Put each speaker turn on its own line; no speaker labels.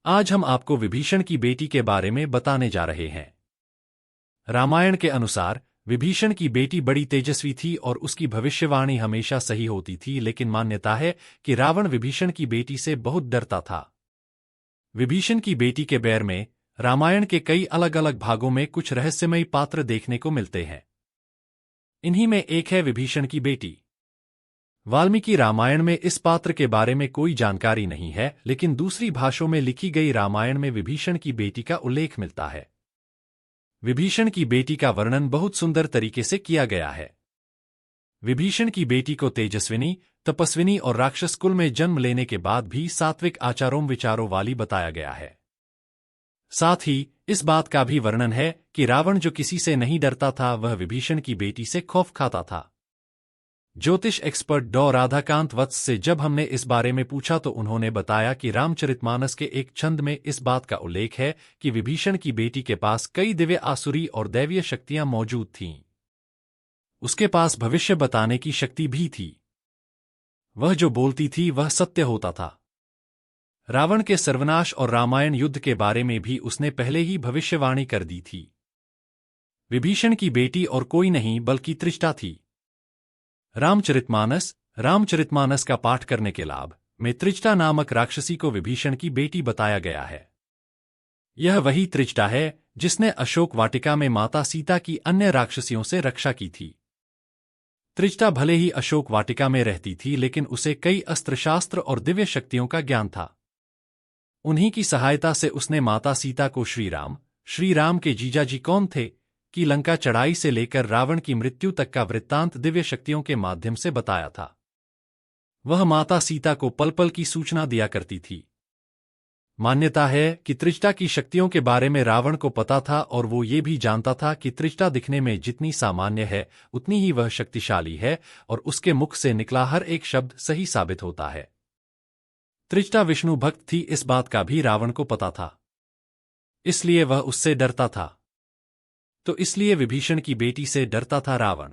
आज हम आपको विभीषण की बेटी के बारे में बताने जा रहे हैं। रामायण के अनुसार विभीषण की बेटी बड़ी तेजस्वी थी और उसकी भविष्यवाणी हमेशा सही होती थी, लेकिन मान्यता है कि रावण विभीषण की बेटी से बहुत डरता था। विभीषण की बेटी के बारे में रामायण के कई अलग अलग भागों में कुछ रहस्यमयी पात्र देखने को मिलते हैं। इन्हीं में एक है विभीषण की बेटी। वाल्मीकि रामायण में इस पात्र के बारे में कोई जानकारी नहीं है, लेकिन दूसरी भाषाओं में लिखी गई रामायण में विभीषण की बेटी का उल्लेख मिलता है। विभीषण की बेटी का वर्णन बहुत सुंदर तरीके से किया गया है। विभीषण की बेटी को तेजस्विनी, तपस्विनी और राक्षस कुल में जन्म लेने के बाद भी सात्विक आचारों विचारों वाली बताया गया है। साथ ही इस बात का भी वर्णन है कि रावण जो किसी से नहीं डरता था, वह विभीषण की बेटी से खौफ खाता था। ज्योतिष एक्सपर्ट डॉ राधाकांत वत्स से जब हमने इस बारे में पूछा तो उन्होंने बताया कि रामचरितमानस के एक छंद में इस बात का उल्लेख है कि विभीषण की बेटी के पास कई दिव्य आसुरी और दैवीय शक्तियां मौजूद थीं। उसके पास भविष्य बताने की शक्ति भी थी। वह जो बोलती थी वह सत्य होता था। रावण के सर्वनाश और रामायण युद्ध के बारे में भी उसने पहले ही भविष्यवाणी कर दी थी। विभीषण की बेटी और कोई नहीं बल्कि त्रिष्टा थी। रामचरितमानस का पाठ करने के लाभ में त्रिजटा नामक राक्षसी को विभीषण की बेटी बताया गया है। यह वही त्रिजटा है जिसने अशोक वाटिका में माता सीता की अन्य राक्षसियों से रक्षा की थी। त्रिजटा भले ही अशोक वाटिका में रहती थी, लेकिन उसे कई अस्त्रशास्त्र और दिव्य शक्तियों का ज्ञान था। उन्हीं की सहायता से उसने माता सीता को श्री राम के जीजाजी कौन थे की लंका चढ़ाई से लेकर रावण की मृत्यु तक का वृत्तांत दिव्य शक्तियों के माध्यम से बताया था। वह माता सीता को पल पल की सूचना दिया करती थी। मान्यता है कि त्रिजटा की शक्तियों के बारे में रावण को पता था और वो ये भी जानता था कि त्रिजटा दिखने में जितनी सामान्य है उतनी ही वह शक्तिशाली है और उसके मुख से निकला हर एक शब्द सही साबित होता है। त्रिजटा विष्णु भक्त थी, इस बात का भी रावण को पता था, इसलिए वह उससे डरता था। तो इसलिए विभीषण की बेटी से डरता था रावण।